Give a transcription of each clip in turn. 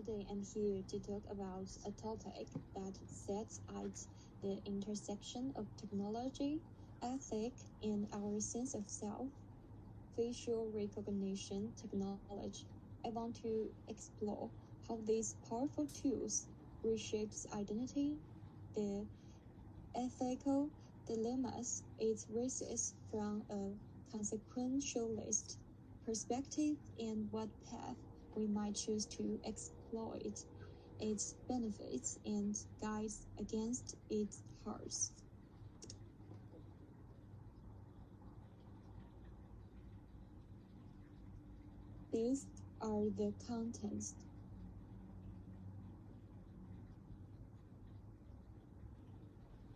Today I'm here to talk about a topic that sits at the intersection of technology, ethics, and our sense of self, facial recognition technology. I want to explore how these powerful tools reshapes identity, the ethical dilemmas it raises from a consequentialist perspective, and what path we might choose to exploit its benefits and guides against its harms. These are the contents.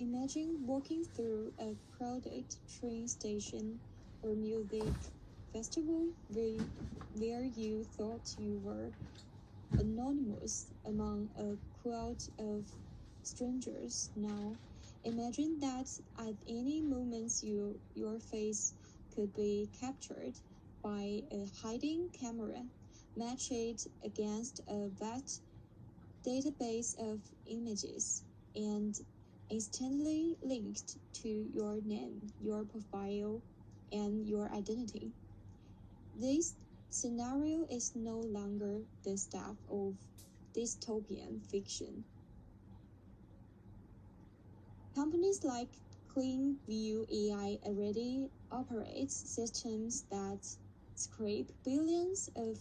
Imagine walking through a crowded train station or music festival where you thought you were anonymous among a crowd of strangers. Now, imagine that at any moment your face could be captured by a hiding camera, matched against a vast database of images, and instantly linked to your name, your profile, and your identity. This scenario is no longer the stuff of dystopian fiction. Companies like CleanView AI already operate systems that scrape billions of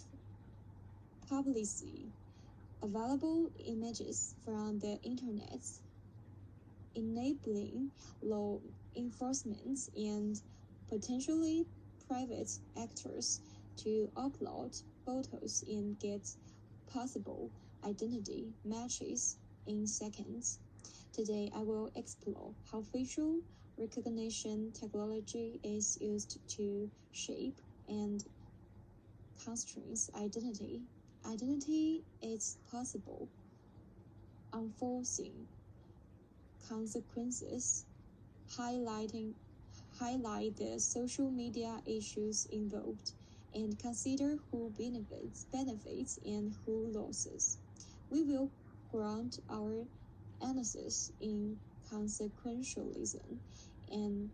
publicly available images from the internet, enabling law enforcement and potentially private actors to upload photos and get possible identity matches in seconds. Today, I will explore how facial recognition technology is used to shape and constrains identity. Identity is possible, unforeseen consequences, highlight the social media issues involved, and consider who benefits and who loses. We will ground our analysis in consequentialism, an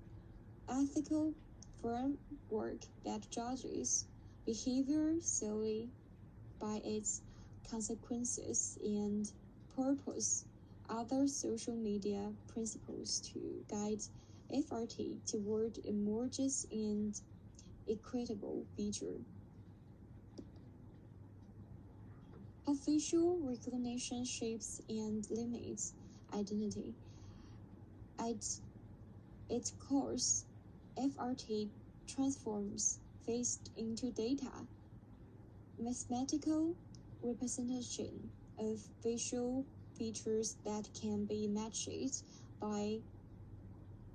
ethical framework that judges behavior solely by its consequences and purpose other social media principles to guide FRT toward a more just and equitable future. How facial recognition shapes and limits identity. At its core, FRT transforms face into data, mathematical representation of facial features that can be matched by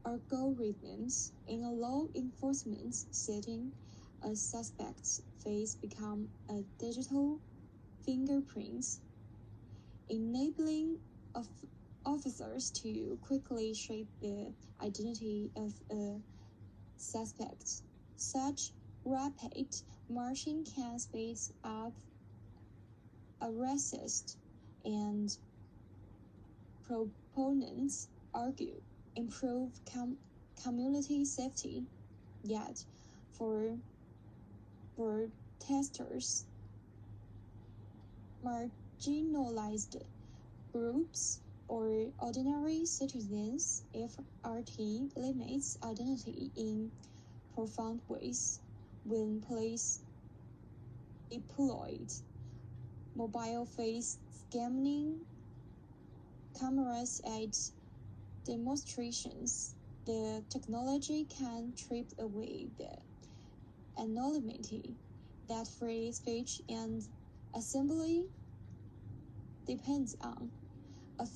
algorithms. In a law enforcement setting, a suspect's face becomes a digital fingerprint, enabling officers to quickly shape the identity of a suspect. Such rapid marching can speed up arrests, and proponents argue improve community safety. Yet, for protesters, marginalized groups, or ordinary citizens, FRT limits identity in profound ways. When police deployed mobile face scanning cameras at demonstrations, the technology can strip away the anonymity that free speech and assembly depends on. A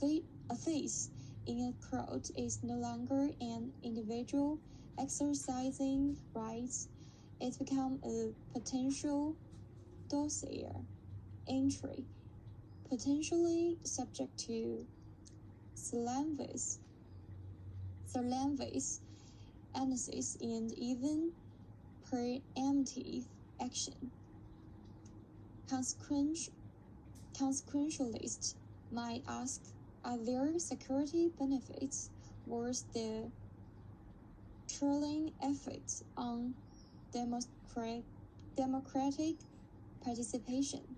face in a crowd is no longer an individual exercising rights. It becomes a potential dossier entry, potentially subject to Slanvis analysis and even preemptive action. Consequentialists might ask, are there security benefits worth the chilling effects on democratic participation?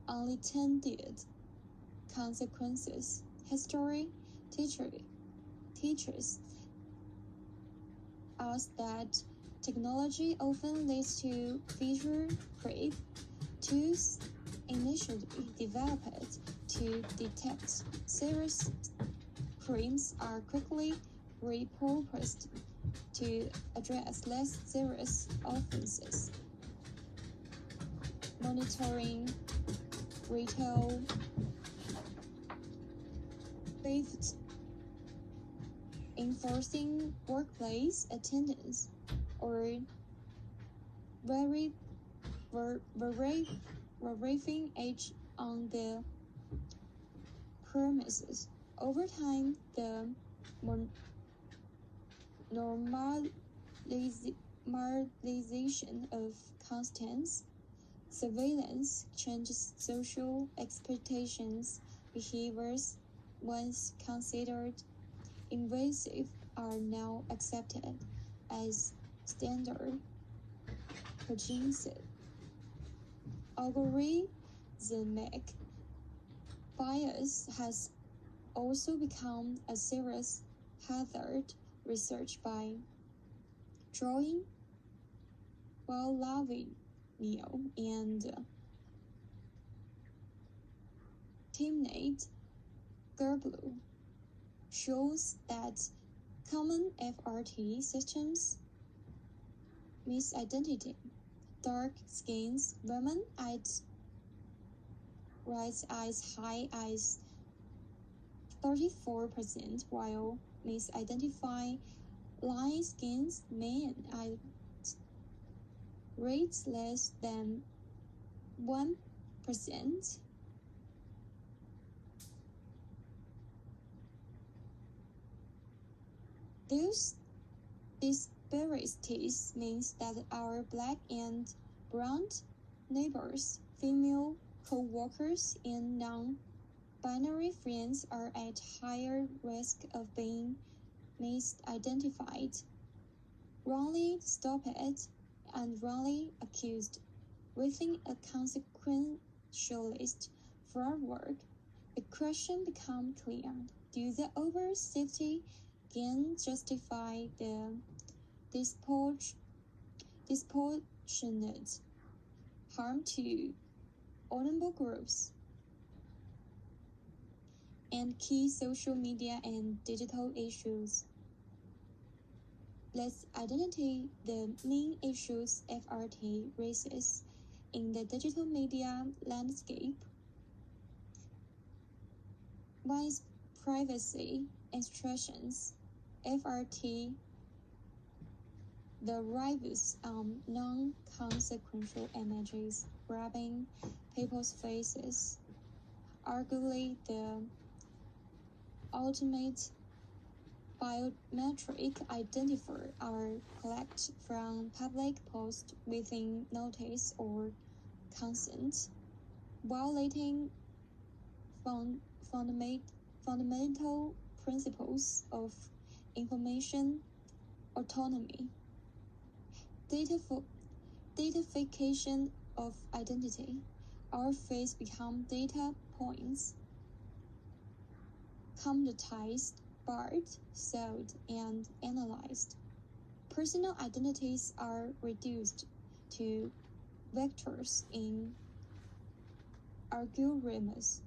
Unintended consequences. History teaches us that technology often leads to feature creep. Tools initially developed to detect serious crimes are quickly repurposed to address less serious offenses. Monitoring retail theft, enforcing workplace attendance, or verification age on the premises. Over time, the normalization of constant surveillance changes social expectations. Behaviors once considered invasive are now accepted as standard. Algorithmic bias has also become a serious hazard. Research by drawing Neo and teammate Gerblu shows that common FRT systems misidentity. Dark skins women at rise as high as 34%, while misidentify light skins men at rates less than 1%. Those disparities means that our black and brown neighbors, female co-workers, and non-binary friends are at higher risk of being misidentified, wrongly stopped, and wrongly accused. Within a consequentialist framework, the question becomes clear. Do the over safety gain justify the disproportionate harm to vulnerable groups? And key social media and digital issues. Let's identify the main issues FRT raises in the digital media landscape. One is privacy instructions. FRT the rise on non-consequential images grabbing people's faces. Arguably, the ultimate biometric identifier are collected from public posts within notice or consent, violating fundamental principles of information autonomy. Datafication of identity. Our face become data points, commoditized, barred, sold, and analyzed. Personal identities are reduced to vectors in algorithms,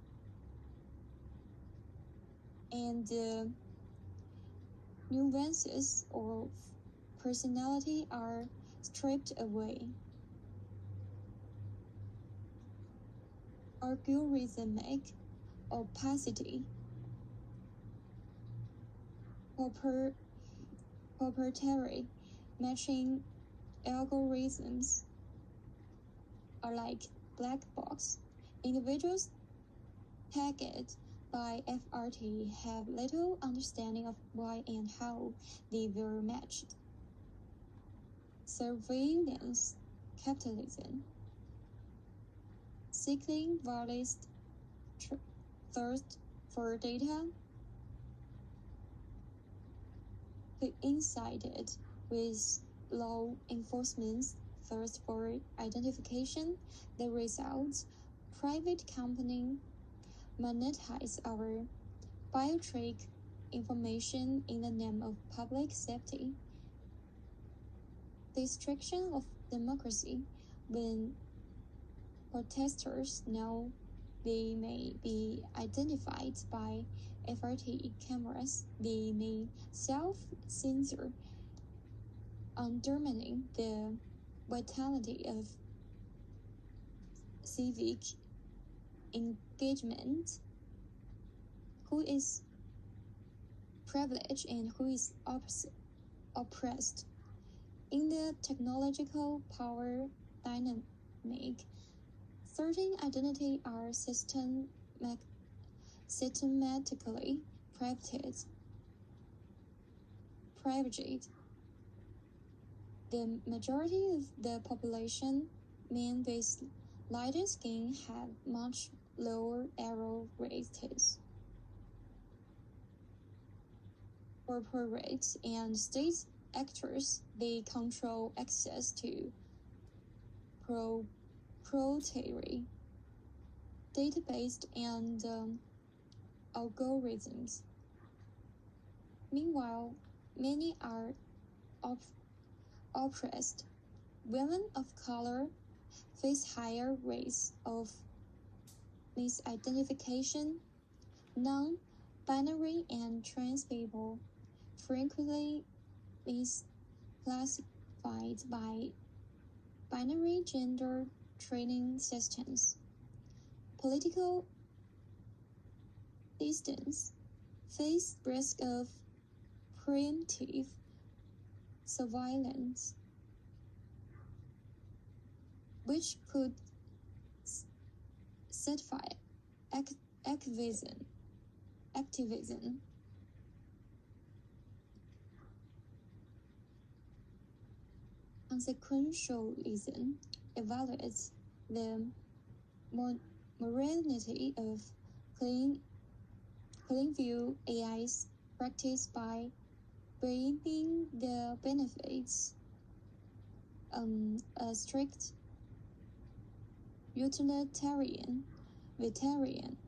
and nuances of personality are stripped away. Algorithmic opacity. Proprietary matching algorithms are like black box. Individuals tagged by FRT have little understanding of why and how they were matched. Surveillance capitalism. Seeking violence, thirst for data, coincided with law enforcement's thirst for identification. The result, private company monetize our biometric information in the name of public safety. Destruction of democracy. When protesters know they may be identified by FRT cameras, they may self-censor, undermining the vitality of civic engagement. Who is privileged and who is oppressed? In the technological power dynamic, certain identities are systematically privileged. The majority of the population, men with lighter skin, have much lower error rates. Corporates and state actors, they control access to proprietary database and algorithms. Meanwhile, many are oppressed. Women of color face higher rates of misidentification. Non-binary and trans people frequently misclassified by binary gender training systems. Political dissidents face risk of preemptive surveillance, which could certify activism. Consequentialism evaluates the morality of clean view AI's practice by bringing the benefits a strict utilitarian variant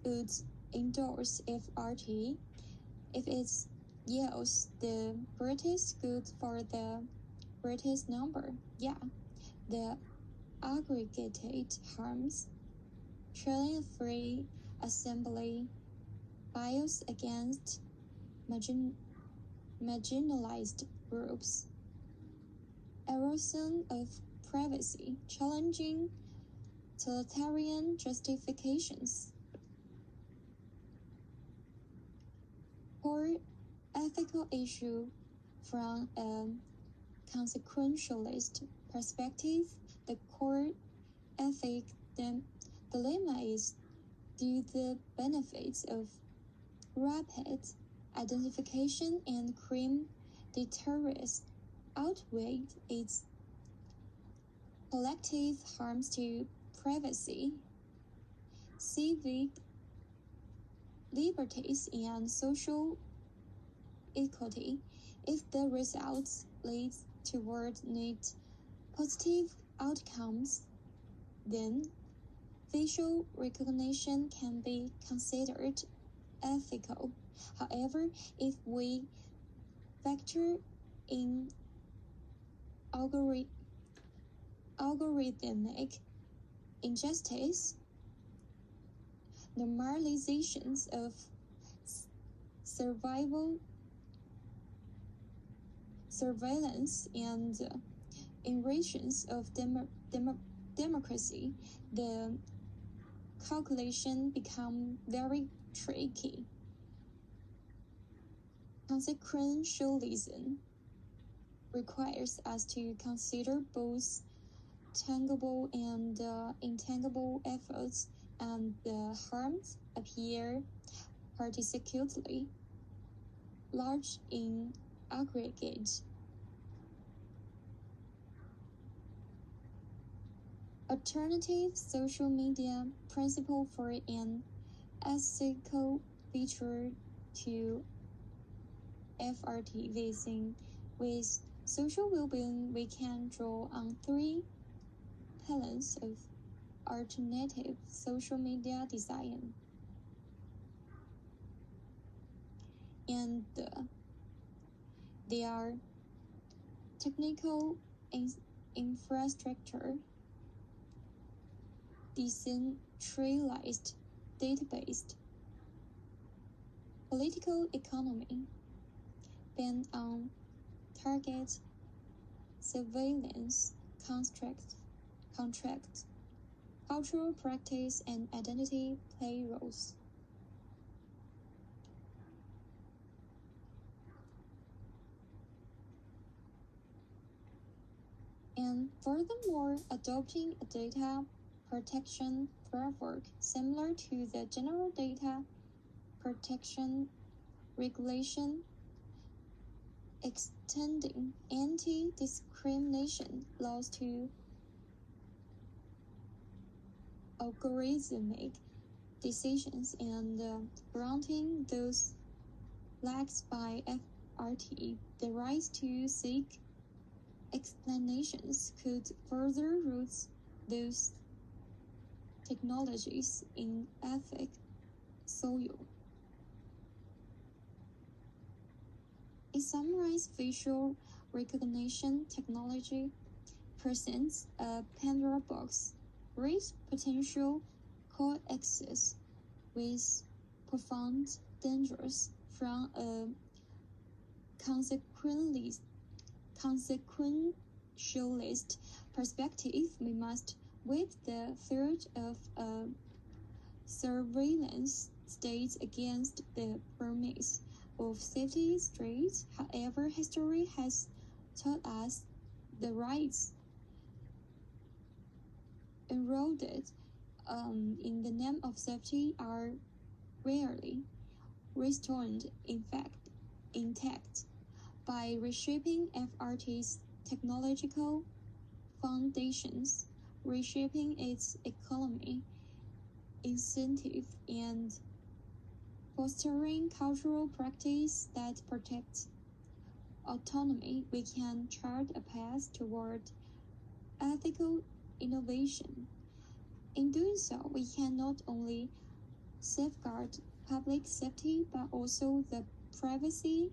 would endorse FRT if it yields the greatest good for the greatest number. Yeah, the aggregated harms, trailing free assembly, bias against marginalized groups, erosion of privacy, challenging totalitarian justifications. Core ethical issue from a consequentialist perspective, the core ethic dilemma is: do the benefits of rapid identification and crime deterrence outweigh its collective harms to privacy, civic liberties, and social equity? If the results lead toward net positive outcomes, then facial recognition can be considered ethical. However, if we factor in algorithmic injustice, normalizations of surveillance, and invasions of democracy, the calculation become very tricky. Consequentialism requires us to consider both tangible and intangible efforts, and the harms appear particularly large in aggregate. Alternative social media principle for an ethical feature to FRT facing with social well-being, we can draw on three pillars of alternative social media design. And they are technical infrastructure, decentralized database, political economy, ban on target surveillance contract, cultural practice, and identity play roles. And furthermore, adopting a data protection framework similar to the General Data Protection Regulation, extending anti-discrimination laws to algorithmic decisions and granting those lacked by FRT the right to seek explanations could further root those technologies in ethic soil. In summary, facial recognition technology presents a Pandora box with potential coexist with profound dangers from a consequentialist perspective. We must with the threat of a surveillance state against the promise of safety streets. However, history has taught us the rights eroded in the name of safety are rarely restored, in fact, intact. By reshaping FRT's technological foundations, reshaping its economy, incentive, and fostering cultural practice that protects autonomy, we can chart a path toward ethical innovation. In doing so, we can not only safeguard public safety but also the privacy,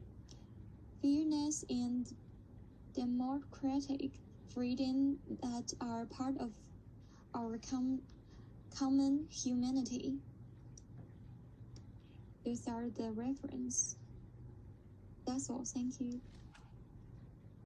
fairness, and democratic freedom that are part of our common humanity. Those are the reference. That's all. Thank you.